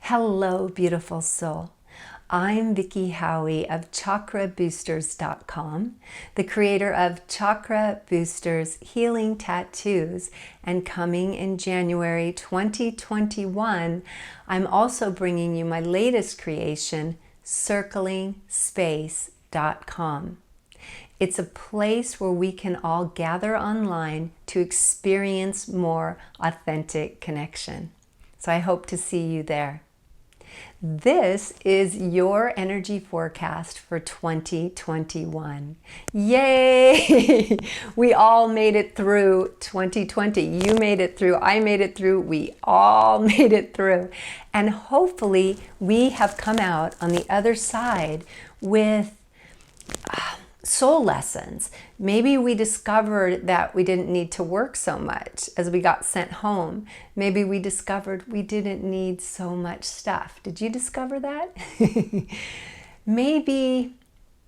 Hello, beautiful soul. I'm Vicki Howie of ChakraBoosters.com, the creator of Chakra Boosters Healing Tattoos, and coming in January 2021, I'm also bringing you my latest creation, CirclingSpace.com. It's a place where we can all gather online to experience more authentic connection. So I hope to see you there. This is your energy forecast for 2021. Yay! We all made it through 2020. You made it through, I made it through, we all made it through. And hopefully we have come out on the other side with soul lessons. Maybe we discovered that we didn't need to work so much as we got sent home. Maybe we discovered we didn't need so much stuff. Did you discover that? Maybe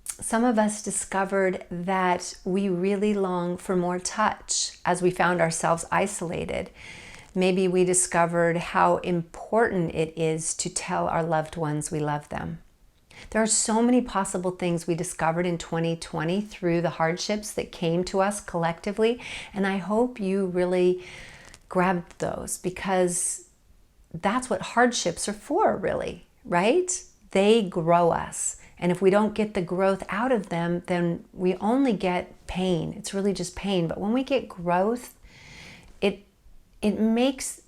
some of us discovered that we really long for more touch as we found ourselves isolated. Maybe we discovered how important it is to tell our loved ones we love them. There are so many possible things we discovered in 2020 through the hardships that came to us collectively, and I hope you really grabbed those, because that's what hardships are for, really, right? They grow us, and if we don't get the growth out of them, then we only get pain. It's really just pain. But when we get growth, it makes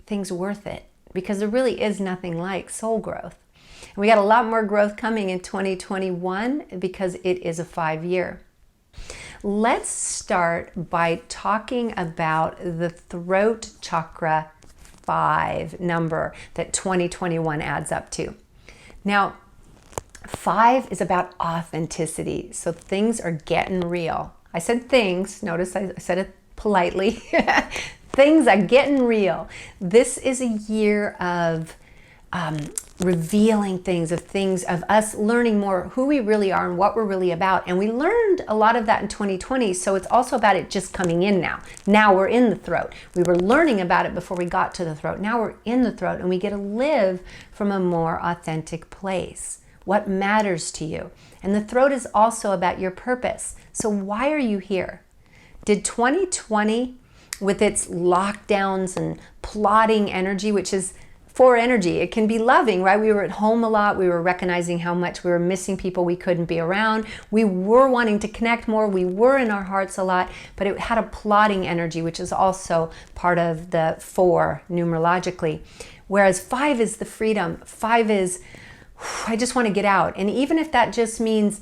things worth it, because there really is nothing like soul growth. And we got a lot more growth coming in 2021 because it is a 5-year. Let's start by talking about the throat chakra 5 number that 2021 adds up to. Now, 5 is about authenticity. So things are getting real. I said things. Notice I said it politely. Things are getting real. This is a year of revealing things of us learning more who we really are and what we're really about. And we learned a lot of that in 2020, so it's also about it just coming in now. Now we're in the throat. We were learning about it before we got to the throat. Now we're in the throat, and we get to live from a more authentic place. What matters to you? And the throat is also about your purpose. So why are you here? Did 2020, with its lockdowns and plotting energy, which is for energy, it can be loving, right? We were at home a lot. We were recognizing how much we were missing people we couldn't be around. We were wanting to connect more. We were in our hearts a lot, but it had a plotting energy, which is also part of the 4 numerologically. Whereas 5 is the freedom. 5 is, I just want to get out. And even if that just means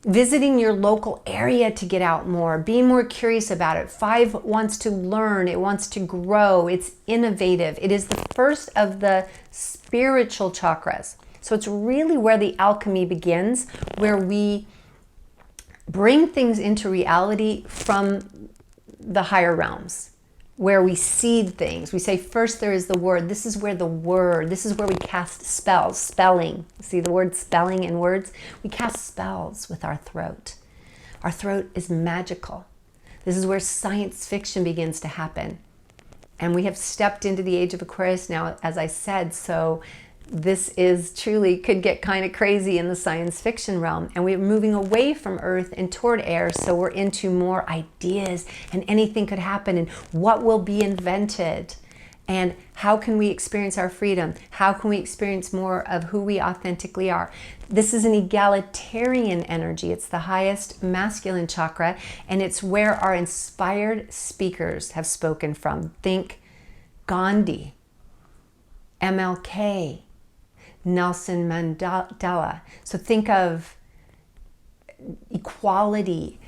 visiting your local area to get out more, being more curious about it. 5 wants to learn, it wants to grow, it's innovative. It is the first of the spiritual chakras. So it's really where the alchemy begins, where we bring things into reality from the higher realms, where we seed things. We say first there is the word. This is where the word, this is where we cast spells, spelling. See the word spelling in words? We cast spells with our throat. Our throat is magical. This is where science fiction begins to happen. And we have stepped into the age of Aquarius now, as I said, so this is truly could get kind of crazy in the science fiction realm. And we're moving away from earth and toward air, so we're into more ideas, and anything could happen, and what will be invented, and how can we experience our freedom? How can we experience more of who we authentically are? This is an egalitarian energy. It's the highest masculine chakra, and it's where our inspired speakers have spoken from. Think Gandhi, MLK, Nelson Mandela. So think of equality,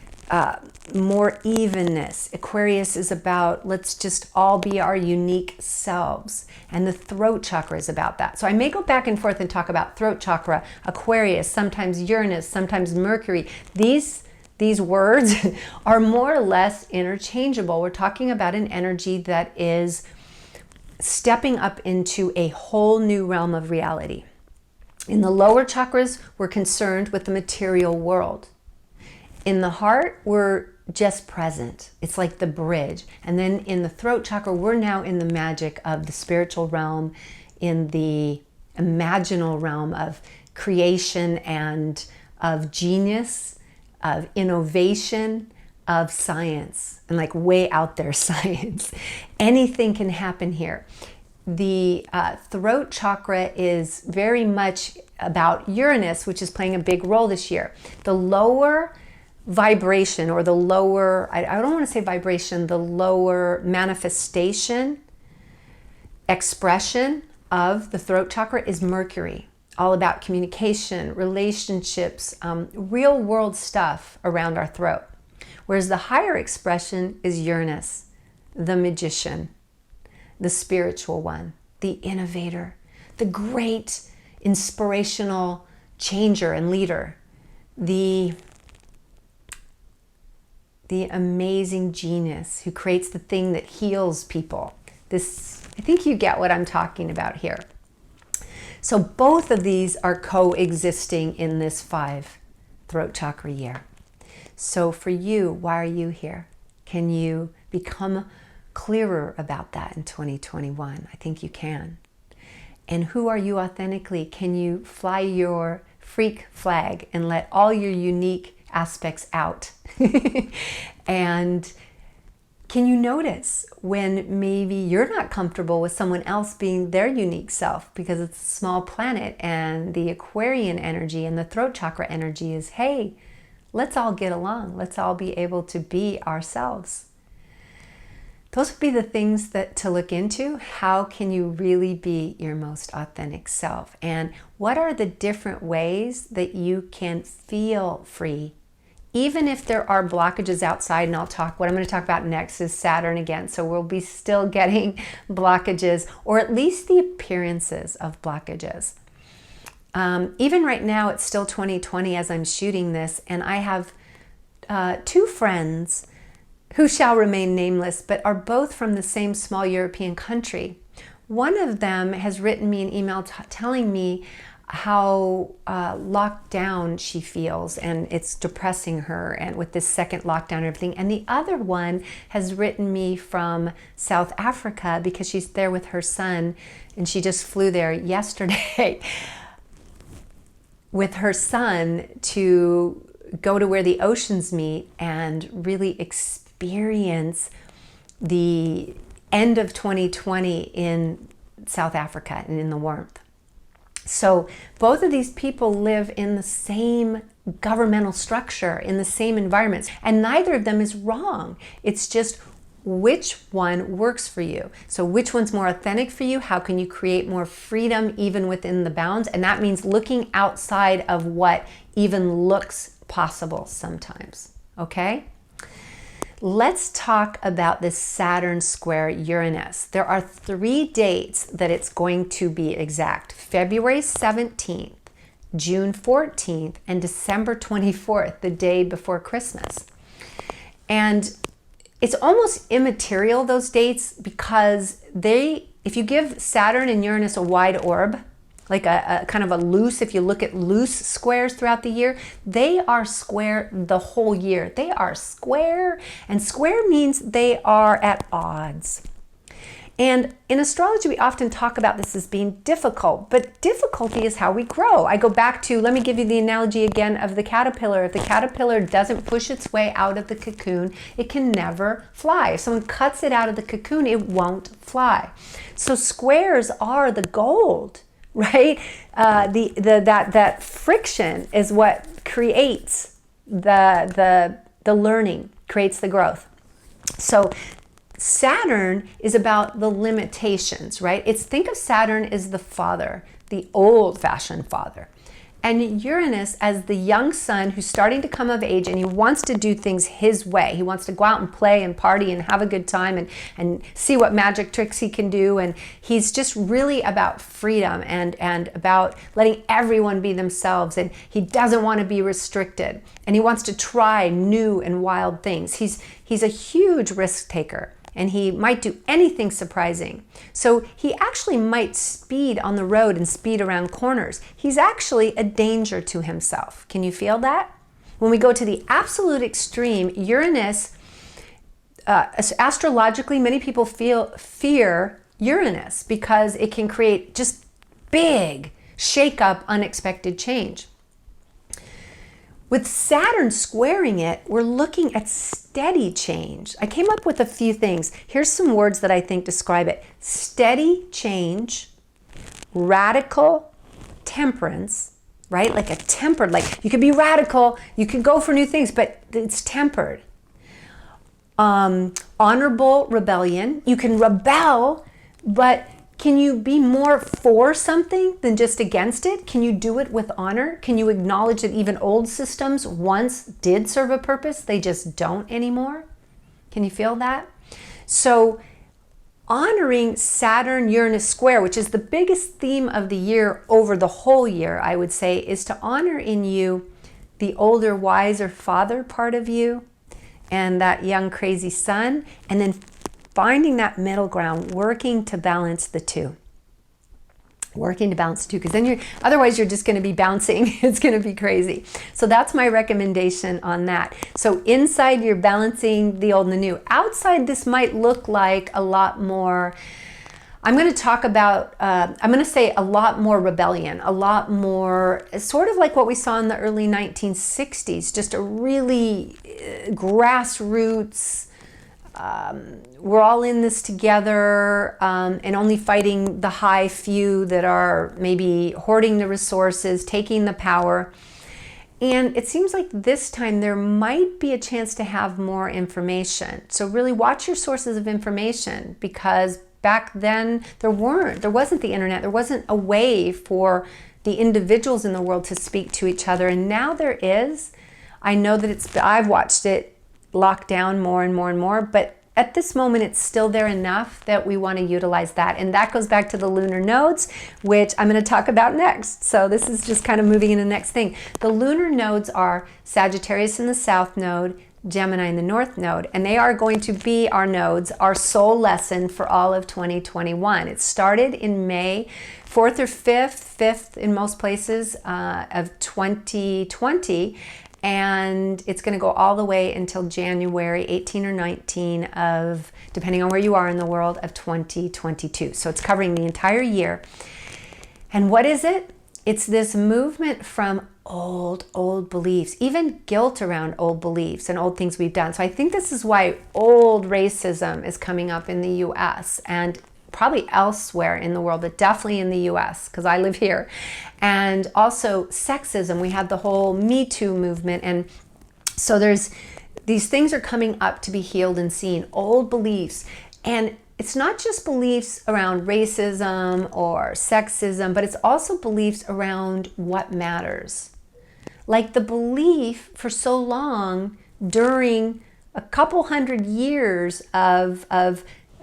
more evenness. Aquarius is about let's just all be our unique selves. And the throat chakra is about that. So I may go back and forth and talk about throat chakra, Aquarius, sometimes Uranus, sometimes Mercury. These words are more or less interchangeable. We're talking about an energy that is stepping up into a whole new realm of reality. In the lower chakras, we're concerned with the material world. In the heart, we're just present. It's like the bridge. And then in the throat chakra, we're now in the magic of the spiritual realm, in the imaginal realm of creation and of genius, of innovation, of science, and like way out there science. Anything can happen here. The throat chakra is very much about Uranus, which is playing a big role this year. The lower vibration, or the lower, I don't want to say vibration, the lower manifestation, expression of the throat chakra is Mercury. All about communication, relationships, real world stuff around our throat. Whereas the higher expression is Uranus, the magician, the spiritual one, the innovator, the great inspirational changer and leader, the amazing genius who creates the thing that heals people. This, I think you get what I'm talking about here. So both of these are coexisting in this 5 throat chakra year. So for you, why are you here? Can you become clearer about that in 2021? I think you can. And who are you authentically? Can you fly your freak flag and let all your unique aspects out? And can you notice when maybe you're not comfortable with someone else being their unique self, because it's a small planet, and the Aquarian energy and the throat chakra energy is, hey, let's all get along. Let's all be able to be ourselves. Those would be the things that to look into. How can you really be your most authentic self? And what are the different ways that you can feel free? Even if there are blockages outside, and what I'm going to talk about next is Saturn again. So we'll be still getting blockages, or at least the appearances of blockages. Even right now, it's still 2020 as I'm shooting this, and I have 2 friends who shall remain nameless, but are both from the same small European country. One of them has written me an email telling me how locked down she feels, and it's depressing her, and with this second lockdown and everything. And the other one has written me from South Africa because she's there with her son, and she just flew there yesterday with her son to go to where the oceans meet and really experience the end of 2020 in South Africa and in the warmth. So both of these people live in the same governmental structure, in the same environments, and neither of them is wrong. It's just which one works for you. So which one's more authentic for you? How can you create more freedom even within the bounds? And that means looking outside of what even looks possible sometimes, okay? Let's talk about this Saturn square Uranus. There are 3 dates that it's going to be exact. February 17th, June 14th, and December 24th, the day before Christmas. And it's almost immaterial, those dates, because if you give Saturn and Uranus a wide orb, like a kind of a loose, if you look at loose squares throughout the year, they are square the whole year. They are square, and square means they are at odds. And in astrology, we often talk about this as being difficult, but difficulty is how we grow. I go back to, let me give you the analogy again of the caterpillar. If the caterpillar doesn't push its way out of the cocoon, it can never fly. If someone cuts it out of the cocoon, it won't fly. So squares are the gold, right? That friction is what creates the learning, creates the growth. So Saturn is about the limitations, right? Think of Saturn as the father, the old-fashioned father. And Uranus as the young son who's starting to come of age, and he wants to do things his way. He wants to go out and play and party and have a good time and see what magic tricks he can do. And he's just really about freedom and about letting everyone be themselves. And he doesn't want to be restricted. And he wants to try new and wild things. He's a huge risk taker. And he might do anything surprising. So he actually might speed on the road and speed around corners. He's actually a danger to himself. Can you feel that? When we go to the absolute extreme, Uranus, astrologically, many people fear Uranus because it can create just big shake up, unexpected change. With Saturn squaring it, we're looking at steady change. I came up with a few things. Here's some words that I think describe it. Steady change, radical temperance, right? Like a tempered, like you could be radical, you could go for new things, but it's tempered. Honorable rebellion. You can rebel, but can you be more for something than just against it? Can you do it with honor? Can you acknowledge that even old systems once did serve a purpose? They just don't anymore. Can you feel that? So honoring Saturn-Uranus square, which is the biggest theme of the year over the whole year, I would say, is to honor in you the older, wiser father part of you and that young, crazy son, and then finding that middle ground, working to balance the two. Working to balance the two, because then otherwise you're just going to be bouncing. It's going to be crazy. So that's my recommendation on that. So inside you're balancing the old and the new. Outside this might look like a lot more, I'm going to talk about, I'm going to say a lot more rebellion, a lot more, sort of like what we saw in the early 1960s, just a really grassroots, we're all in this together, and only fighting the high few that are maybe hoarding the resources, taking the power. And it seems like this time there might be a chance to have more information. So really watch your sources of information, because back then there wasn't the internet, there wasn't a way for the individuals in the world to speak to each other. And now there is. I know that I've watched it locked down more and more and more, but at this moment it's still there enough that we want to utilize that. And that goes back to the lunar nodes, which I'm going to talk about next. So this is just kind of moving into the next thing. The lunar nodes are Sagittarius in the south node, Gemini in the north node, and they are going to be our nodes, our soul lesson for all of 2021. It started in May 4th or 5th in most places of 2020, and it's going to go all the way until January 18 or 19 of, depending on where you are in the world, of 2022. So it's covering the entire year. And what is it? It's this movement from old beliefs, even guilt around old beliefs and old things we've done. So I think this is why old racism is coming up in the US and probably elsewhere in the world, but definitely in the US, because I live here. And also sexism. We had the whole Me Too movement. And so these things are coming up to be healed and seen, old beliefs. And it's not just beliefs around racism or sexism, but it's also beliefs around what matters. Like the belief for so long during a couple hundred years of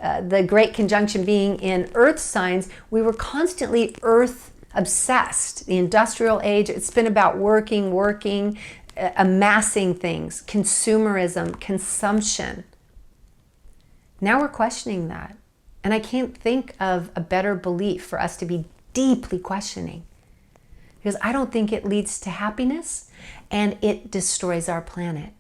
the Great Conjunction being in Earth signs, we were constantly Earth obsessed. The industrial age, it's been about working, amassing things, consumerism, consumption. Now we're questioning that. And I can't think of a better belief for us to be deeply questioning, because I don't think it leads to happiness and it destroys our planet.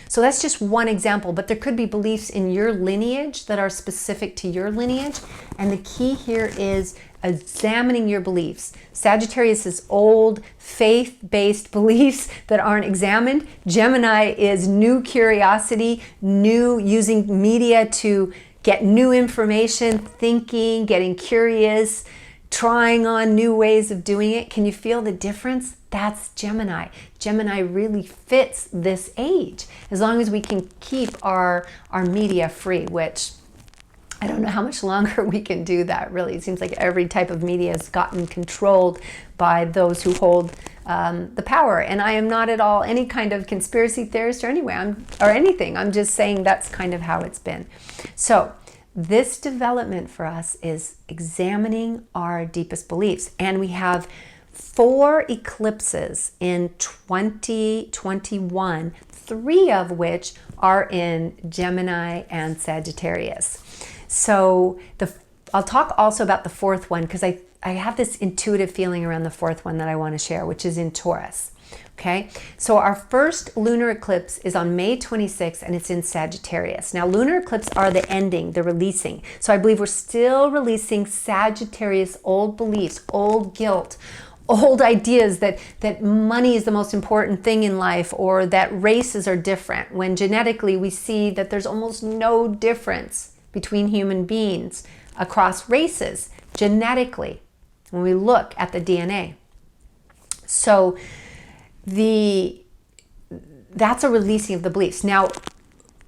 So that's just one example, but there could be beliefs in your lineage that are specific to your lineage. And the key here is examining your beliefs. Sagittarius is old, faith-based beliefs that aren't examined. Gemini is new curiosity, new using media to get new information, thinking, getting curious, trying on new ways of doing it. Can you feel the difference? That's Gemini. Gemini really fits this age, as long as we can keep our media free, which I don't know how much longer we can do that, really. It seems like every type of media has gotten controlled by those who hold the power. And I am not at all any kind of conspiracy theorist or anything. I'm just saying that's kind of how it's been. So this development for us is examining our deepest beliefs. And we have 4 eclipses in 2021, 3 of which are in Gemini and Sagittarius. So I'll talk also about the 4th one, because I have this intuitive feeling around the fourth one that I want to share, which is in Taurus. Okay, so our first lunar eclipse is on May 26th, and it's in Sagittarius. Now, lunar eclipses are the ending, the releasing. So I believe we're still releasing Sagittarius old beliefs, old guilt, old ideas that money is the most important thing in life, or that races are different, when genetically we see that there's almost no difference between human beings across races, genetically, when we look at the DNA. So that's a releasing of the beliefs. Now,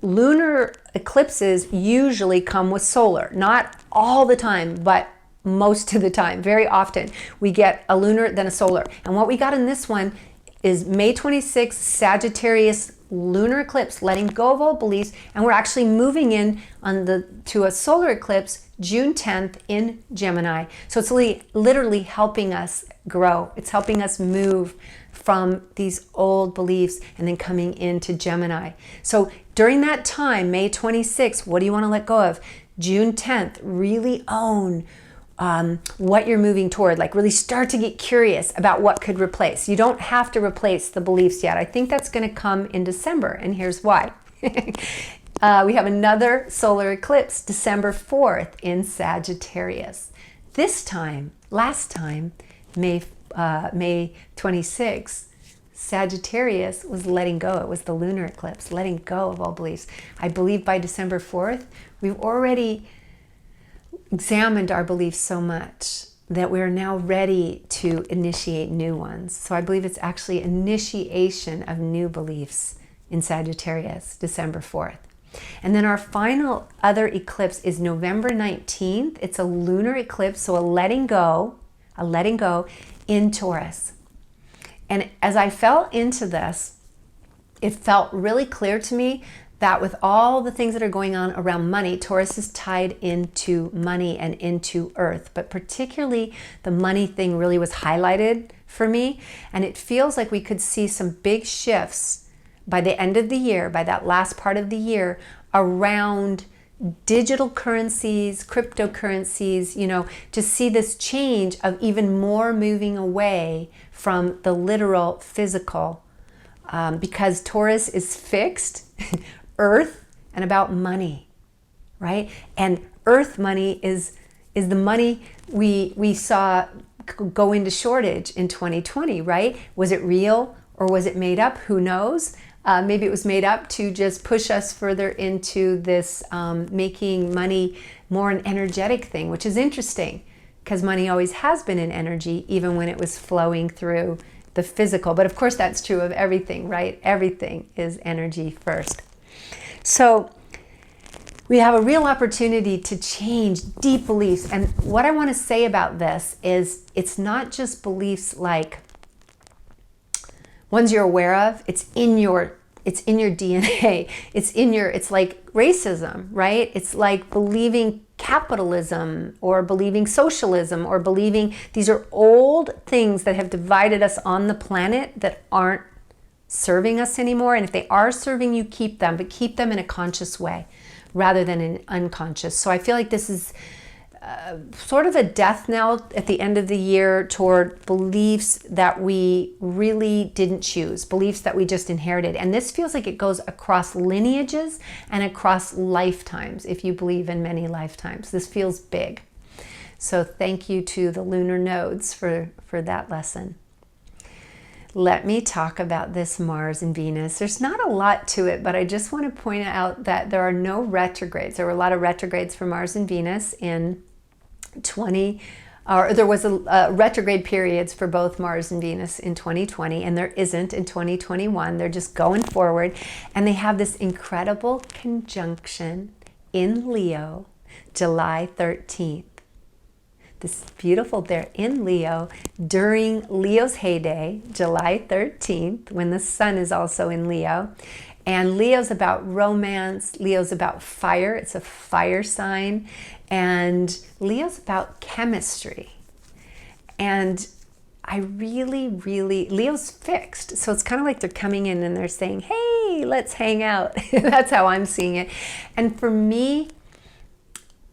lunar eclipses usually come with solar, not all the time, but most of the time. Very often we get a lunar, then a solar. And what we got in this one is May 26th, Sagittarius lunar eclipse, letting go of old beliefs, and we're actually moving in to a solar eclipse June 10th in Gemini. So it's literally helping us grow. It's helping us move from these old beliefs and then coming into Gemini. So during that time, May 26th, what do you want to let go of? June 10th, really own what you're moving toward. Like, really start to get curious about what could replace. You don't have to replace the beliefs yet. I think that's going to come in December, and here's why. We have another solar eclipse December 4th in Sagittarius. This time, last time, May 26th, Sagittarius was letting go. It was the lunar eclipse, letting go of all beliefs. I believe by December 4th, we've already examined our beliefs so much that we're now ready to initiate new ones. So I believe it's actually initiation of new beliefs in Sagittarius, December 4th. And then our final other eclipse is November 19th. It's a lunar eclipse, so a letting go in Taurus. And as I fell into this, it felt really clear to me that with all the things that are going on around money, Taurus is tied into money and into earth. But particularly the money thing really was highlighted for me. And it feels like we could see some big shifts by the end of the year, by that last part of the year, around digital currencies, cryptocurrencies, to see this change of even more moving away from the literal physical, because Taurus is fixed, earth, and about money, right? And earth money is the money we saw go into shortage in 2020, right? Was it real or was it made up? Who knows? Maybe it was made up to just push us further into this making money more an energetic thing, which is interesting because money always has been an energy, even when it was flowing through the physical. But of course, that's true of everything, right? Everything is energy first. So we have a real opportunity to change deep beliefs. And what I want to say about this is it's not just beliefs like ones you're aware of. It's in your DNA. It's like racism, right? It's like believing capitalism or believing socialism or believing these are old things that have divided us on the planet that aren't serving us anymore. And if they are serving you, keep them, but keep them in a conscious way rather than an unconscious. So I feel like this is sort of a death knell at the end of the year toward beliefs that we really didn't choose, beliefs that we just inherited. And this feels like it goes across lineages and across lifetimes, if you believe in many lifetimes. This feels big. So thank you to the lunar nodes for that lesson. Let me talk about this Mars and Venus. There's not a lot to it, but I just want to point out that there are no retrogrades. There were a lot of retrogrades for Mars and Venus in there was a retrograde periods for both Mars and Venus in 2020, and there isn't in 2021. They're just going forward, and they have this incredible conjunction in Leo, July 13th. This beautiful, they're in Leo during Leo's heyday, July 13th, when the sun is also in Leo. And Leo's about romance, Leo's about fire, it's a fire sign, and Leo's about chemistry. And I really, Leo's fixed. So it's kind of like they're coming in and they're saying, hey, let's hang out. That's how I'm seeing it. And for me,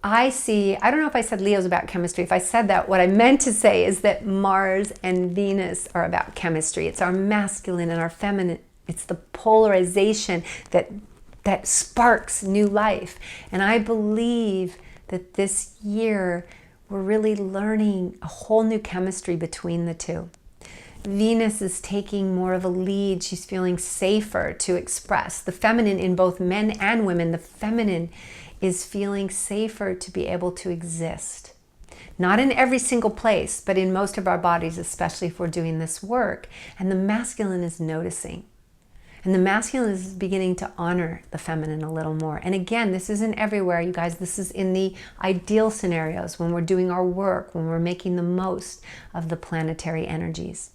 I see, I don't know if I said Leo's about chemistry. If I said that, what I meant to say is that Mars and Venus are about chemistry. It's our masculine and our feminine. It's the polarization that sparks new life. And I believe that this year we're really learning a whole new chemistry between the two. Venus is taking more of a lead. She's feeling safer to express. The feminine in both men and women, the feminine is feeling safer to be able to exist. Not in every single place, but in most of our bodies, especially if we're doing this work. And the masculine is noticing. And the masculine is beginning to honor the feminine a little more. And again, this isn't everywhere, you guys. This is in the ideal scenarios, when we're doing our work, when we're making the most of the planetary energies.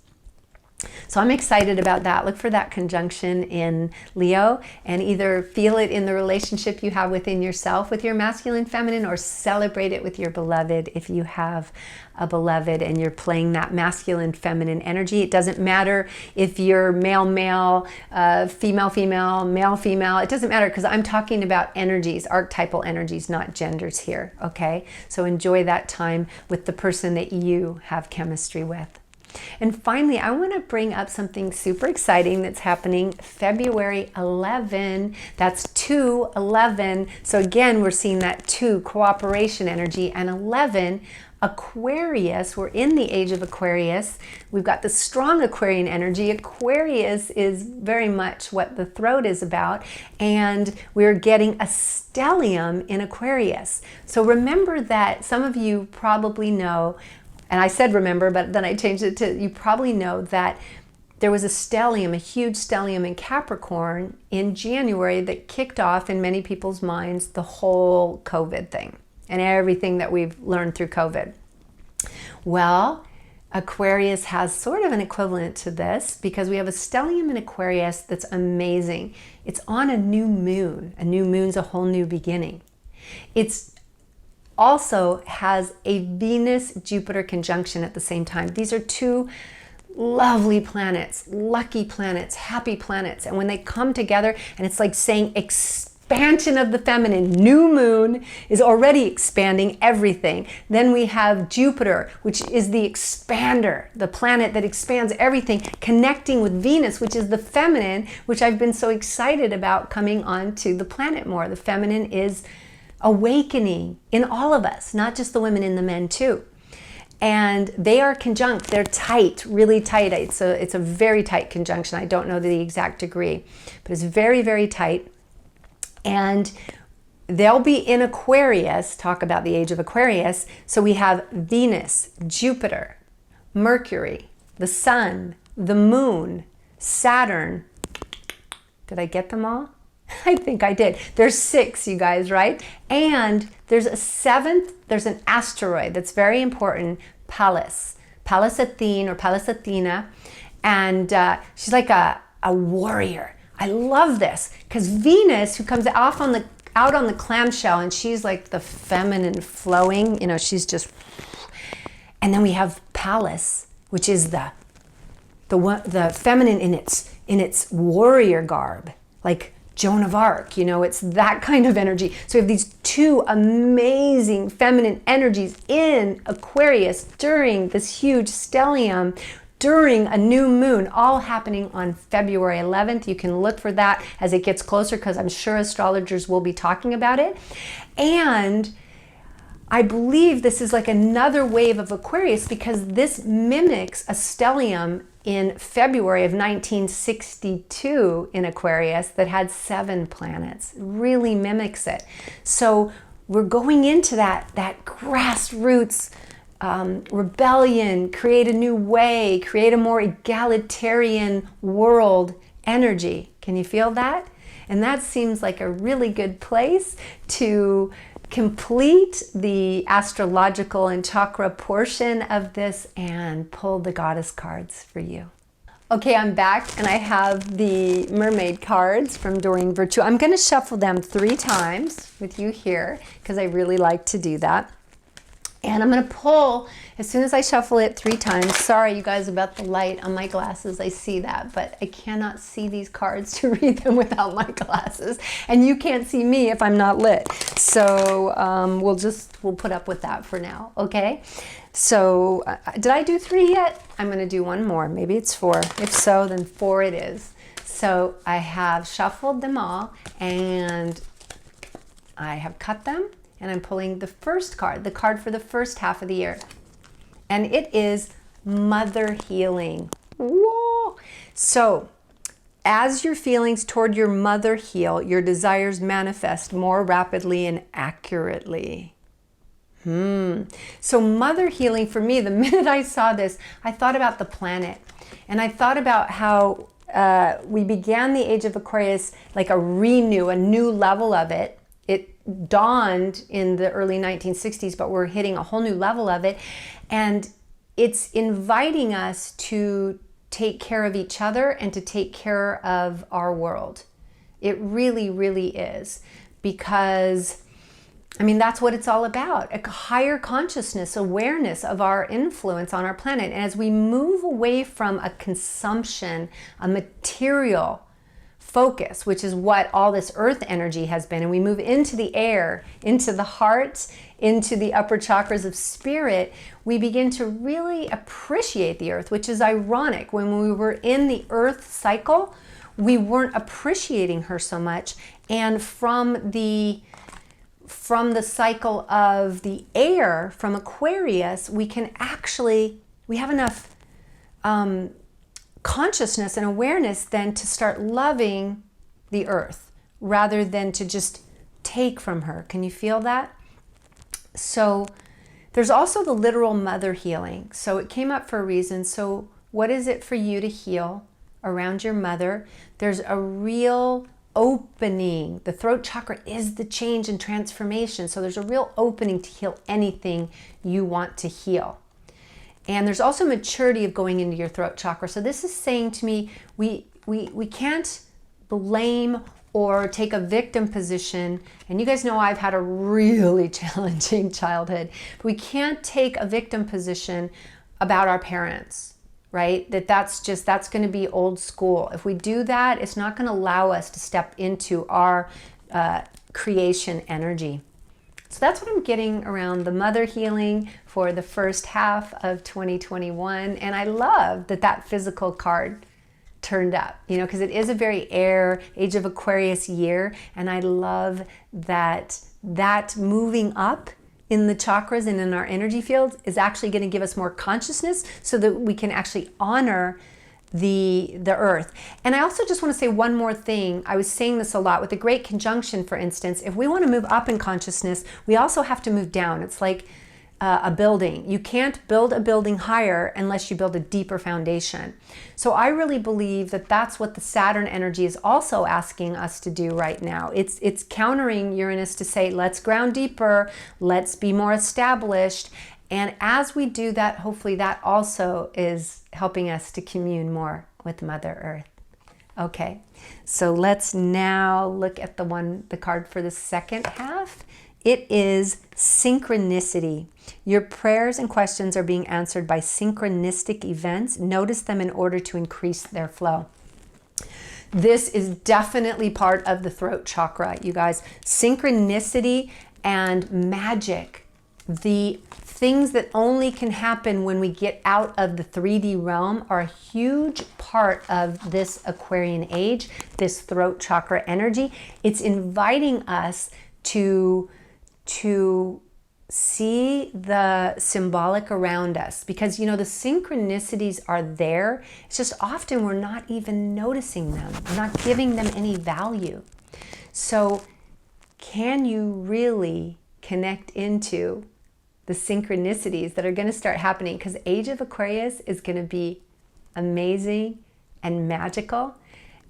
So I'm excited about that. Look for that conjunction in Leo, and either feel it in the relationship you have within yourself with your masculine, feminine, or celebrate it with your beloved if you have a beloved and you're playing that masculine, feminine energy. It doesn't matter if you're male, male, female, female, male, female. It doesn't matter, because I'm talking about energies, archetypal energies, not genders here, okay? So enjoy that time with the person that you have chemistry with. And finally, I want to bring up something super exciting that's happening February 11. That's 2/11. So again, we're seeing that 2, cooperation energy, and 11, Aquarius. We're in the age of Aquarius. We've got the strong Aquarian energy. Aquarius is very much what the throat is about. And we're getting a stellium in Aquarius. So remember that some of you probably know, and I said remember, but then I changed it to, you probably know that there was a stellium, a huge stellium in Capricorn in January that kicked off in many people's minds the whole COVID thing and everything that we've learned through COVID. Well, Aquarius has sort of an equivalent to this, because we have a stellium in Aquarius that's amazing. It's on a new moon. A new moon's a whole new beginning. It's also has a Venus-Jupiter conjunction at the same time. These are two lovely planets, lucky planets, happy planets. And when they come together, and it's like saying expansion of the feminine, new moon is already expanding everything. Then we have Jupiter, which is the expander, the planet that expands everything, connecting with Venus, which is the feminine, which I've been so excited about coming onto the planet more. The feminine is awakening in all of us, not just the women, in the men too. And they are conjunct, they're tight, really tight. It's a very tight conjunction. I don't know the exact degree, but it's very, very tight. And they'll be in Aquarius, talk about the age of Aquarius. So we have Venus, Jupiter, Mercury, the sun, the moon, Saturn. Did I get them all? I think I did. There's 6, you guys, right? And there's a 7th, there's an asteroid that's very important, Pallas Athene, or Pallas Athena. And she's like a warrior. I love this, because Venus, who comes out on the clamshell, and she's like the feminine flowing, you know, she's just, and then we have Pallas, which is the feminine in its warrior garb, like Joan of Arc, you know, it's that kind of energy. So we have these 2 amazing feminine energies in Aquarius during this huge stellium, during a new moon, all happening on February 11th. You can look for that as it gets closer, because I'm sure astrologers will be talking about it. And I believe this is like another wave of Aquarius, because this mimics a stellium in February of 1962 in Aquarius that had 7 planets. It really mimics it. So we're going into that grassroots rebellion, create a new way, create a more egalitarian world energy. Can you feel that? And that seems like a really good place to complete the astrological and chakra portion of this and pull the goddess cards for you. Okay, I'm back, and I have the mermaid cards from Doreen Virtue. I'm going to shuffle them 3 times with you here, because I really like to do that. And I'm going to pull, as soon as I shuffle it 3 times. Sorry, you guys, about the light on my glasses. I see that, but I cannot see these cards to read them without my glasses. And you can't see me if I'm not lit. So we'll put up with that for now, okay? So did I do 3 yet? I'm going to do 1 more. Maybe it's 4. If so, then 4 it is. So I have shuffled them all, and I have cut them. And I'm pulling the first card, the card for the first half of the year. And it is Mother Healing. Whoa! So, as your feelings toward your mother heal, your desires manifest more rapidly and accurately. So Mother Healing, for me, the minute I saw this, I thought about the planet. And I thought about how we began the Age of Aquarius like a new level of it. It dawned in the early 1960s, but we're hitting a whole new level of it. And it's inviting us to take care of each other and to take care of our world. It really, really is. Because, I mean, that's what it's all about. A higher consciousness, awareness of our influence on our planet. And as we move away from a consumption, a material focus, which is what all this earth energy has been, and we move into the air, into the heart, into the upper chakras of spirit, we begin to really appreciate the earth, which is ironic. When we were in the earth cycle, we weren't appreciating her so much. And from the cycle of the air, from Aquarius, we have enough consciousness and awareness then to start loving the earth rather than to just take from her. Can you feel that? So there's also the literal mother healing. So it came up for a reason. So what is it for you to heal around your mother? There's a real opening. The throat chakra is the change and transformation. So there's a real opening to heal anything you want to heal. And there's also maturity of going into your throat chakra. So this is saying to me, we can't blame or take a victim position. And you guys know I've had a really challenging childhood. But we can't take a victim position about our parents, right? That's going to be old school. If we do that, it's not going to allow us to step into our creation energy. So that's what I'm getting around the mother healing for the first half of 2021. And I love that physical card turned up, because it is a very Age of Aquarius year. And I love that moving up in the chakras and in our energy fields is actually going to give us more consciousness so that we can actually honor the earth. And I also just want to say one more thing. I was saying this a lot with the Great Conjunction, for instance. If we want to move up in consciousness, we also have to move down. It's like a building. You can't build a building higher unless you build a deeper foundation. So I really believe that that's what the Saturn energy is also asking us to do right now. It's countering Uranus to say, let's ground deeper, let's be more established. And as we do that, hopefully that also is helping us to commune more with Mother Earth. Okay, so let's now look at the card for the second half. It is synchronicity. Your prayers and questions are being answered by synchronistic events. Notice them in order to increase their flow. This is definitely part of the throat chakra, you guys. Synchronicity and magic. The things that only can happen when we get out of the 3D realm are a huge part of this Aquarian age, this throat chakra energy. It's inviting us to see the symbolic around us, because the synchronicities are there. It's just often we're not even noticing them. We're not giving them any value. So can you really connect into the synchronicities that are going to start happening? Because Age of Aquarius is going to be amazing and magical,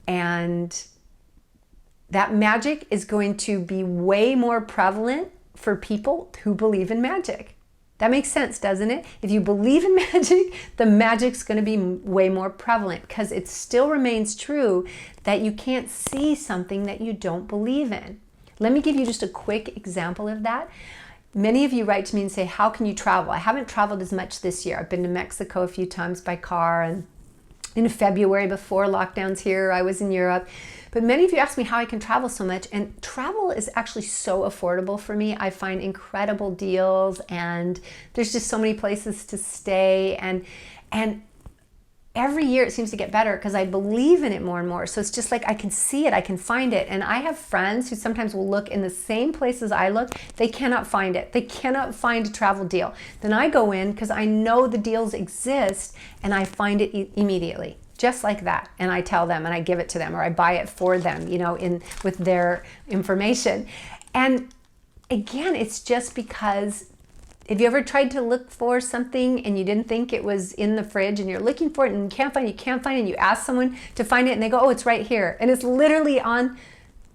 and that magic is going to be way more prevalent for people who believe in magic. That makes sense, doesn't it? If you believe in magic, the magic's going to be way more prevalent, because it still remains true that you can't see something that you don't believe in. Let me give you just a quick example of that. Many of you write to me and say, how can you travel? I haven't traveled as much this year. I've been to Mexico a few times by car, and in February before lockdowns here, I was in Europe. But many of you ask me how I can travel so much, and travel is actually so affordable for me. I find incredible deals, and there's just so many places to stay, and every year it seems to get better because I believe in it more and more. So it's just like I can see it, I can find it. And I have friends who sometimes will look in the same places I look. They cannot find it. They cannot find a travel deal. Then I go in because I know the deals exist, and I find it immediately, just like that. And I tell them, and I give it to them, or I buy it for them, you know, with their information. And again, it's just because, have you ever tried to look for something and you didn't think it was in the fridge, and you're looking for it and you can't find it, and you ask someone to find it and they go, oh, it's right here. And it's literally on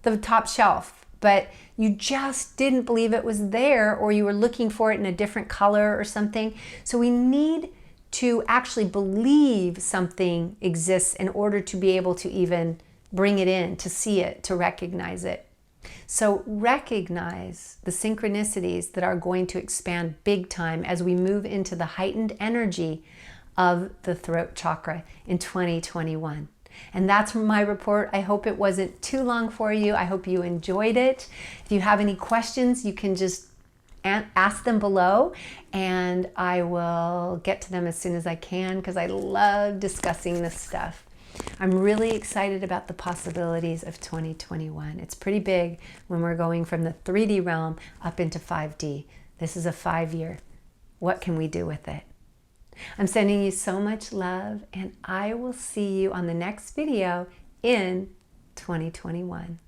the top shelf, but you just didn't believe it was there, or you were looking for it in a different color or something. So we need to actually believe something exists in order to be able to even bring it in, to see it, to recognize it. So recognize the synchronicities that are going to expand big time as we move into the heightened energy of the throat chakra in 2021. And that's my report. I hope it wasn't too long for you. I hope you enjoyed it. If you have any questions, you can just ask them below, and I will get to them as soon as I can, because I love discussing this stuff. I'm really excited about the possibilities of 2021. It's pretty big when we're going from the 3D realm up into 5D. This is a 5-year. What can we do with it? I'm sending you so much love, and I will see you on the next video in 2021.